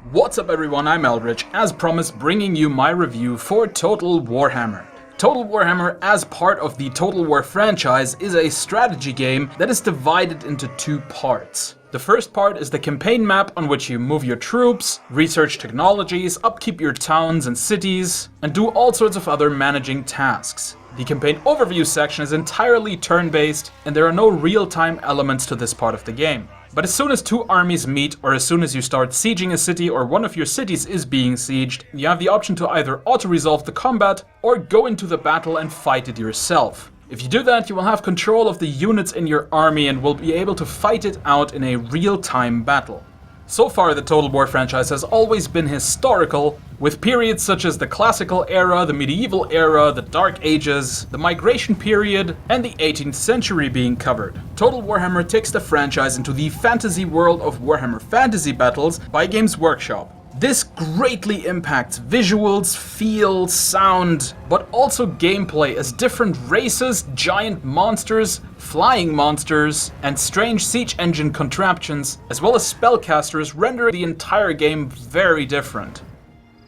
What's up everyone, I'm Eldritch, as promised bringing you my review for Total Warhammer. Total Warhammer, as part of the Total War franchise, is a strategy game that is divided into two parts. The first part is the campaign map on which you move your troops, research technologies, upkeep your towns and cities, and do all sorts of other managing tasks. The campaign overview section is entirely turn-based, and there are no real-time elements to this part of the game. But as soon as two armies meet, or as soon as you start sieging a city or one of your cities is being sieged, you have the option to either auto-resolve the combat or go into the battle and fight it yourself. If you do that, you will have control of the units in your army and will be able to fight it out in a real-time battle. So far, the Total War franchise has always been historical, with periods such as the Classical Era, the Medieval Era, the Dark Ages, the Migration Period, and the 18th century being covered. Total Warhammer takes the franchise into the fantasy world of Warhammer Fantasy Battles by Games Workshop. This greatly impacts visuals, feel, sound, but also gameplay as different races, giant monsters, flying monsters, and strange siege engine contraptions, as well as spellcasters, render the entire game very different.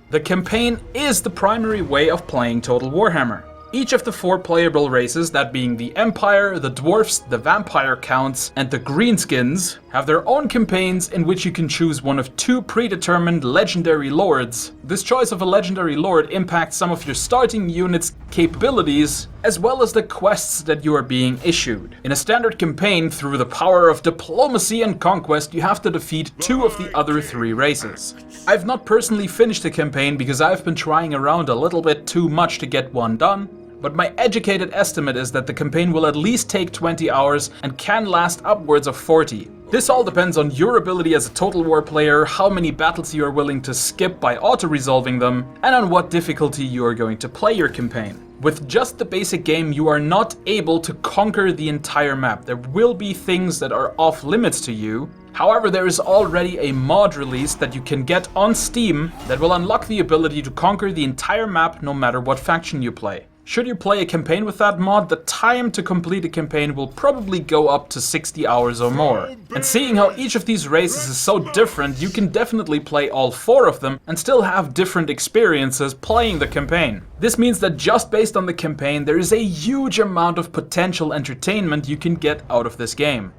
The campaign is the primary way of playing Total Warhammer. Each of the four playable races, that being the Empire, the Dwarfs, the Vampire Counts, and the Greenskins, have their own campaigns in which you can choose one of two predetermined legendary lords. This choice of a legendary lord impacts some of your starting units' capabilities, as well as the quests that you are being issued. In a standard campaign, through the power of diplomacy and conquest, you have to defeat two of the other three races. I've not personally finished the campaign because I've been trying around a little bit too much to get one done, but my educated estimate is that the campaign will at least take 20 hours and can last upwards of 40. This all depends on your ability as a Total War player, how many battles you are willing to skip by auto-resolving them, and on what difficulty you are going to play your campaign. With just the basic game, you are not able to conquer the entire map. There will be things that are off limits to you. However, there is already a mod release that you can get on Steam that will unlock the ability to conquer the entire map no matter what faction you play. Should you play a campaign with that mod, the time to complete a campaign will probably go up to 60 hours or more. And seeing how each of these races is so different, you can definitely play all four of them and still have different experiences playing the campaign. This means that just based on the campaign, there is a huge amount of potential entertainment you can get out of this game.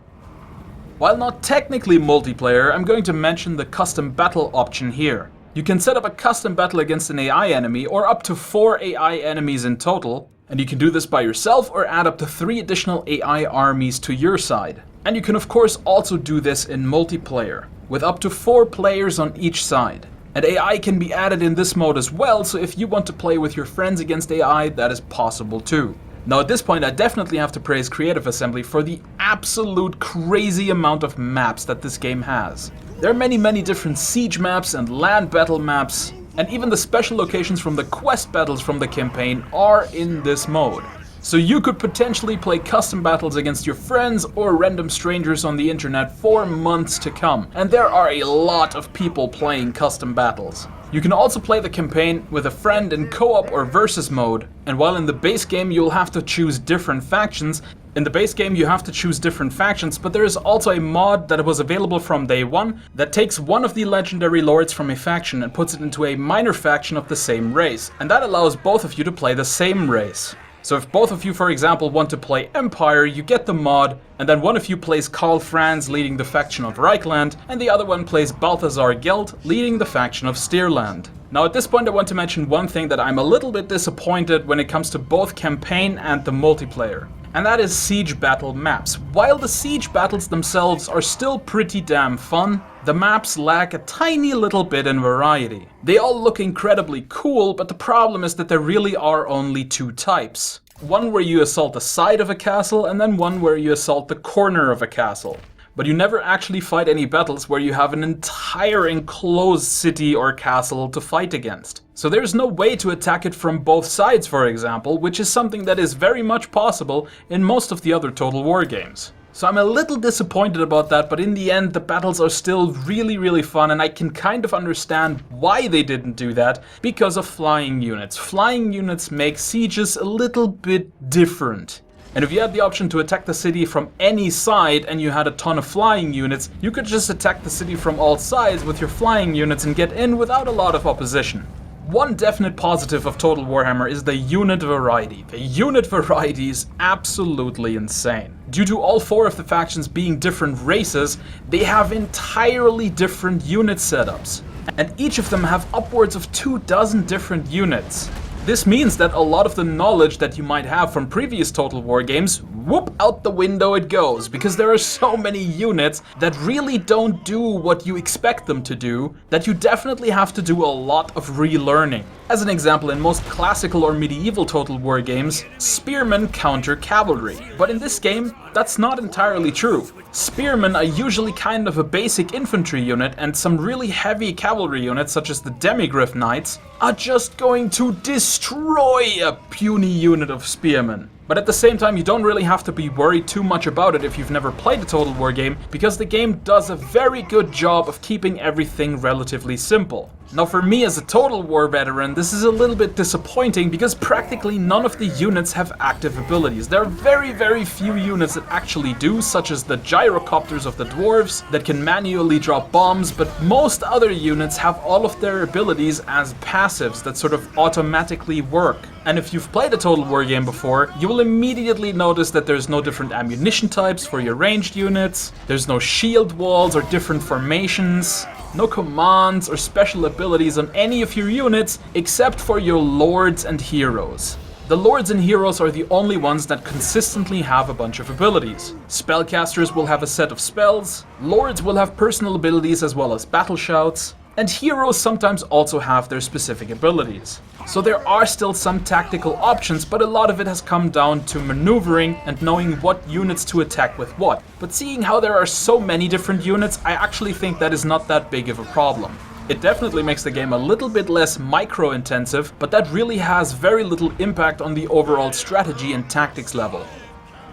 While not technically multiplayer, I'm going to mention the custom battle option here. You can set up a custom battle against an AI enemy, or up to 4 AI enemies in total, and you can do this by yourself or add up to 3 additional AI armies to your side. And you can of course also do this in multiplayer, with up to 4 players on each side. And AI can be added in this mode as well, so if you want to play with your friends against AI, that is possible too. Now at this point I definitely have to praise Creative Assembly for the absolute crazy amount of maps that this game has. There are many different siege maps and land battle maps, and even the special locations from the quest battles from the campaign are in this mode. So you could potentially play custom battles against your friends or random strangers on the internet for months to come. And there are a lot of people playing custom battles. You can also play the campaign with a friend in co-op or versus mode, and while in the base game you'll have to choose different factions, but there is also a mod that was available from day one that takes one of the legendary lords from a faction and puts it into a minor faction of the same race, and that allows both of you to play the same race. So if both of you, for example, want to play Empire, you get the mod, and then one of you plays Karl Franz leading the faction of Reichland, and the other one plays Balthasar Gelt leading the faction of Steerland. Now at this point I want to mention one thing that I'm a little bit disappointed when it comes to both campaign and the multiplayer. And that is siege battle maps. While the siege battles themselves are still pretty damn fun, the maps lack a tiny little bit in variety. They all look incredibly cool, but the problem is that there really are only 2 types. One where you assault the side of a castle, and then one where you assault the corner of a castle. But you never actually fight any battles where you have an entire enclosed city or castle to fight against. So there's no way to attack it from both sides, for example, which is something that is very much possible in most of the other Total War games. So I'm a little disappointed about that, but in the end the battles are still really fun, and I can kind of understand why they didn't do that, because of flying units. Flying units make sieges a little bit different. And if you had the option to attack the city from any side and you had a ton of flying units, you could just attack the city from all sides with your flying units and get in without a lot of opposition. One definite positive of Total Warhammer is the unit variety. The unit variety is absolutely insane. Due to all 4 of the factions being different races, they have entirely different unit setups. And each of them have upwards of 24 different units. This means that a lot of the knowledge that you might have from previous Total War games, whoop, out the window it goes, because there are so many units that really don't do what you expect them to do, that you definitely have to do a lot of relearning. As an example, in most classical or medieval Total War games, spearmen counter cavalry. But in this game, that's not entirely true. Spearmen are usually kind of a basic infantry unit, and some really heavy cavalry units, such as the Demigryph Knights, are just going to destroy a puny unit of spearmen. But at the same time, you don't really have to be worried too much about it if you've never played a Total War game, because the game does a very good job of keeping everything relatively simple. Now for me as a Total War veteran, this is a little bit disappointing because practically none of the units have active abilities. There are very few units that actually do, such as the gyrocopters of the dwarves that can manually drop bombs, but most other units have all of their abilities as passives that sort of automatically work. And if you've played a Total War game before, you will immediately notice that there's no different ammunition types for your ranged units, there's no shield walls or different formations, no commands or special abilities on any of your units except for your lords and heroes. The lords and heroes are the only ones that consistently have a bunch of abilities. Spellcasters will have a set of spells, lords will have personal abilities as well as battle shouts, and heroes sometimes also have their specific abilities. So there are still some tactical options, but a lot of it has come down to maneuvering and knowing what units to attack with what. But seeing how there are so many different units, I actually think that is not that big of a problem. It definitely makes the game a little bit less micro-intensive, but that really has very little impact on the overall strategy and tactics level.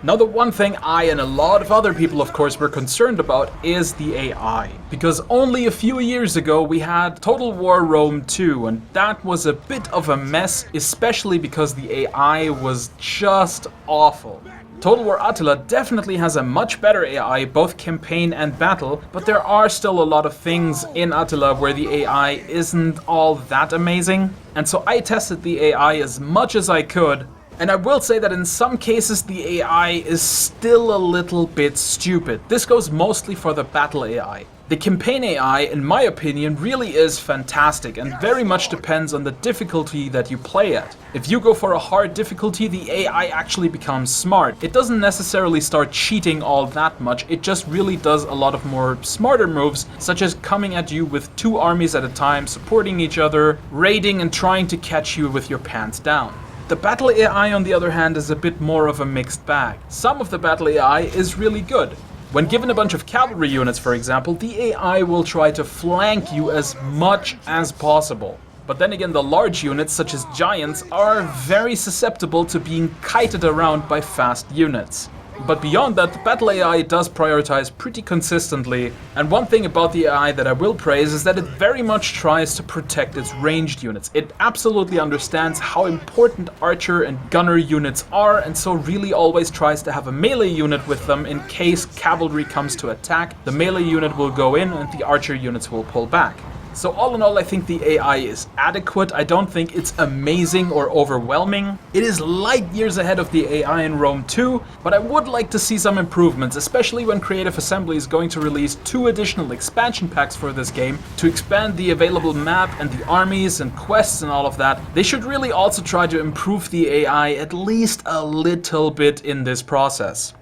Now the one thing I and a lot of other people of course were concerned about is the AI. Because only a few years ago we had Total War Rome 2 and that was a bit of a mess, especially because the AI was just awful. Total War Attila definitely has a much better AI, both campaign and battle, but there are still a lot of things in Attila where the AI isn't all that amazing. And so I tested the AI as much as I could. And I will say that in some cases the AI is still a little bit stupid. This goes mostly for the battle AI. The campaign AI, in my opinion, really is fantastic and very much depends on the difficulty that you play at. If you go for a hard difficulty, the AI actually becomes smart. It doesn't necessarily start cheating all that much, it just really does a lot of more smarter moves, such as coming at you with 2 armies at a time, supporting each other, raiding and trying to catch you with your pants down. The battle AI, on the other hand, is a bit more of a mixed bag. Some of the battle AI is really good. When given a bunch of cavalry units, for example, the AI will try to flank you as much as possible. But then again, the large units, such as giants, are very susceptible to being kited around by fast units. But beyond that, the battle AI does prioritize pretty consistently, and one thing about the AI that I will praise is that it very much tries to protect its ranged units. It absolutely understands how important archer and gunner units are, and so really always tries to have a melee unit with them in case cavalry comes to attack. The melee unit will go in and the archer units will pull back. So all in all, I think the AI is adequate. I don't think it's amazing or overwhelming. It is light years ahead of the AI in Rome 2, but I would like to see some improvements, especially when Creative Assembly is going to release 2 additional expansion packs for this game to expand the available map and the armies and quests and all of that. They should really also try to improve the AI at least a little bit in this process.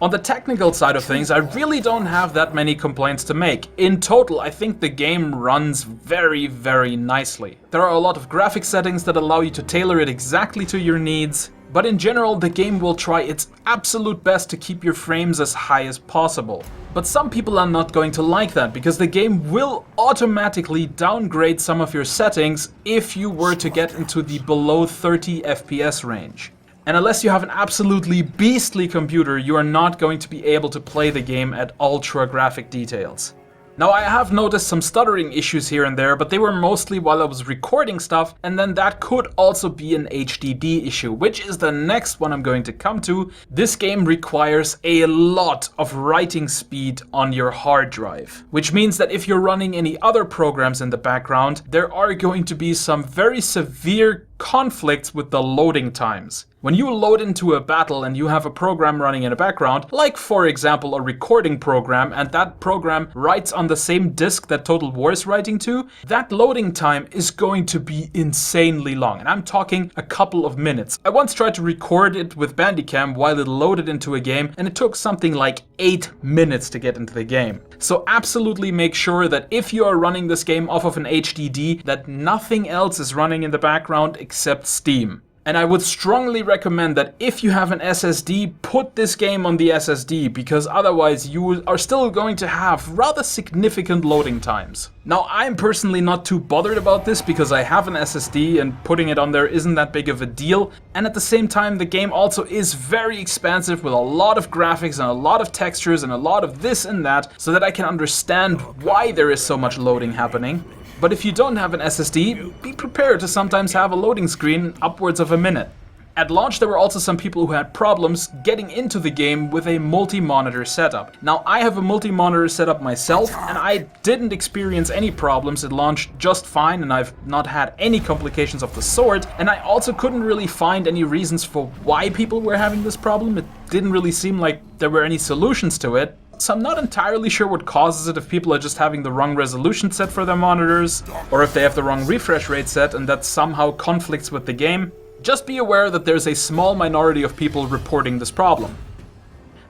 On the technical side of things, I really don't have that many complaints to make. In total, I think the game runs very nicely. There are a lot of graphic settings that allow you to tailor it exactly to your needs, but in general, the game will try its absolute best to keep your frames as high as possible. But some people are not going to like that, because the game will automatically downgrade some of your settings if you were to get into the below 30 FPS range. And unless you have an absolutely beastly computer, you are not going to be able to play the game at ultra graphic details. Now, I have noticed some stuttering issues here and there, but they were mostly while I was recording stuff, and then that could also be an HDD issue, which is the next one I'm going to come to. This game requires a lot of writing speed on your hard drive, which means that if you're running any other programs in the background, there are going to be some very severe conflicts with the loading times. When you load into a battle and you have a program running in the background, like for example a recording program, and that program writes on the same disk that Total War is writing to, that loading time is going to be insanely long. And I'm talking a couple of minutes. I once tried to record it with Bandicam while it loaded into a game, and it took something like 8 minutes to get into the game. So absolutely make sure that if you are running this game off of an HDD, that nothing else is running in the background except Steam. And I would strongly recommend that if you have an SSD, put this game on the SSD, because otherwise you are still going to have rather significant loading times. Now, I'm personally not too bothered about this because I have an SSD and putting it on there isn't that big of a deal. And at the same time, the game also is very expansive with a lot of graphics and a lot of textures and a lot of this and that, so that I can understand why there is so much loading happening. But if you don't have an SSD, be prepared to sometimes have a loading screen upwards of a minute. At launch, there were also some people who had problems getting into the game with a multi-monitor setup. Now, I have a multi-monitor setup myself, and I didn't experience any problems. It launched just fine, and I've not had any complications of the sort. And I also couldn't really find any reasons for why people were having this problem. It didn't really seem like there were any solutions to it. So I'm not entirely sure what causes it, if people are just having the wrong resolution set for their monitors, or if they have the wrong refresh rate set and that somehow conflicts with the game. Just be aware that there's a small minority of people reporting this problem.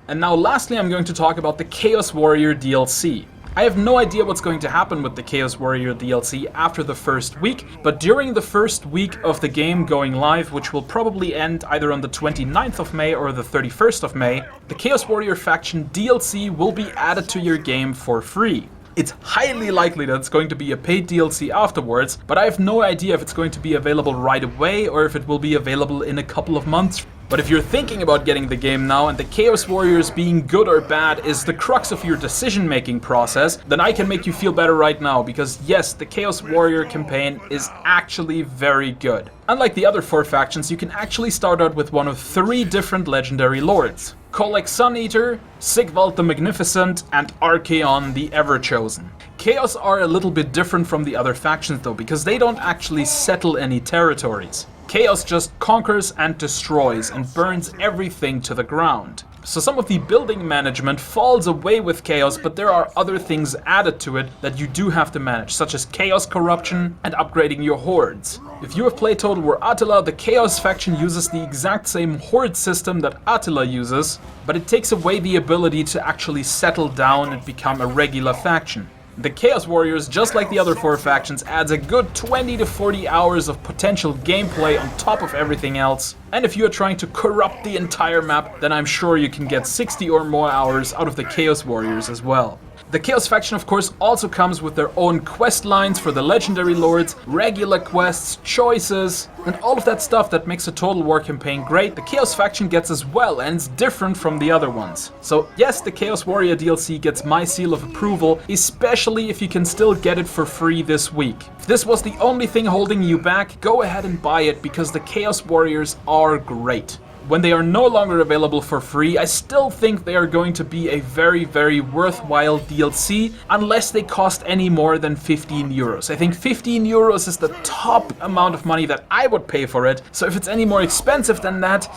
And now lastly, I'm going to talk about the Chaos Warrior DLC. I have no idea what's going to happen with the Chaos Warrior DLC after the first week, but during the first week of the game going live, which will probably end either on the 29th of May or the 31st of May, the Chaos Warrior faction DLC will be added to your game for free. It's highly likely that it's going to be a paid DLC afterwards, but I have no idea if it's going to be available right away or if it will be available in a couple of months. But if you're thinking about getting the game now and the Chaos Warriors being good or bad is the crux of your decision-making process, then I can make you feel better right now, because yes, the Chaos Warrior campaign is actually very good. Unlike the other 4 factions, you can actually start out with one of 3 different legendary lords: Kolek Sun Eater, Sigvald the Magnificent, and Archaon the Ever-Chosen. Chaos are a little bit different from the other factions though, because they don't actually settle any territories. Chaos just conquers and destroys and burns everything to the ground. So some of the building management falls away with Chaos, but there are other things added to it that you do have to manage, such as Chaos Corruption and upgrading your hordes. If you have played Total War Attila, the Chaos faction uses the exact same horde system that Attila uses, but it takes away the ability to actually settle down and become a regular faction. The Chaos Warriors, just like the other 4 factions, adds a good 20 to 40 hours of potential gameplay on top of everything else. And if you are trying to corrupt the entire map, then I'm sure you can get 60 or more hours out of the Chaos Warriors as well. The Chaos faction, of course, also comes with their own quest lines for the legendary lords, regular quests, choices, and all of that stuff that makes a Total War campaign great. The Chaos faction gets as well, and it's different from the other ones. So yes, the Chaos Warrior DLC gets my seal of approval, especially if you can still get it for free this week. If this was the only thing holding you back, go ahead and buy it, because the Chaos Warriors are great. When they are no longer available for free, I still think they are going to be a very, very worthwhile DLC, unless they cost any more than 15 euros. I think 15 euros is the top amount of money that I would pay for it, so if it's any more expensive than that,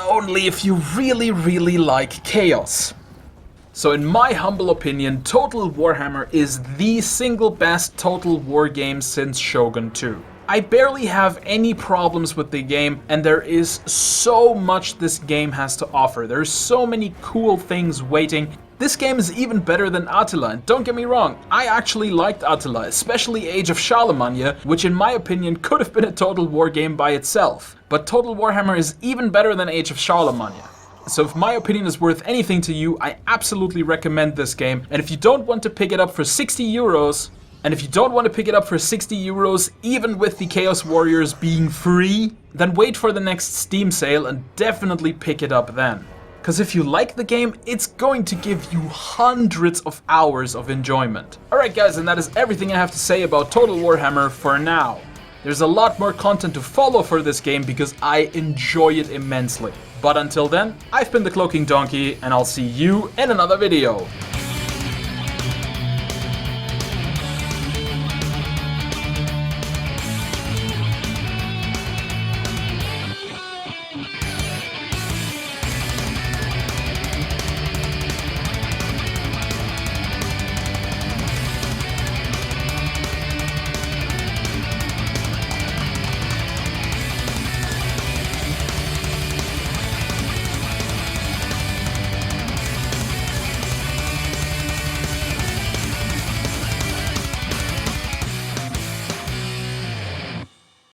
only if you really, really like Chaos. So in my humble opinion, Total Warhammer is the single best Total War game since Shogun 2. I barely have any problems with the game, and there is so much this game has to offer. There's so many cool things waiting. This game is even better than Attila, and don't get me wrong, I actually liked Attila, especially Age of Charlemagne, which in my opinion could have been a Total War game by itself. But Total Warhammer is even better than Age of Charlemagne. So if my opinion is worth anything to you, I absolutely recommend this game. And if you don't want to pick it up for 60 euros, even with the Chaos Warriors being free, then wait for the next Steam sale and definitely pick it up then. Because if you like the game, it's going to give you hundreds of hours of enjoyment. Alright guys, and that is everything I have to say about Total Warhammer for now. There's a lot more content to follow for this game because I enjoy it immensely. But until then, I've been the CloakingDonkey, and I'll see you in another video.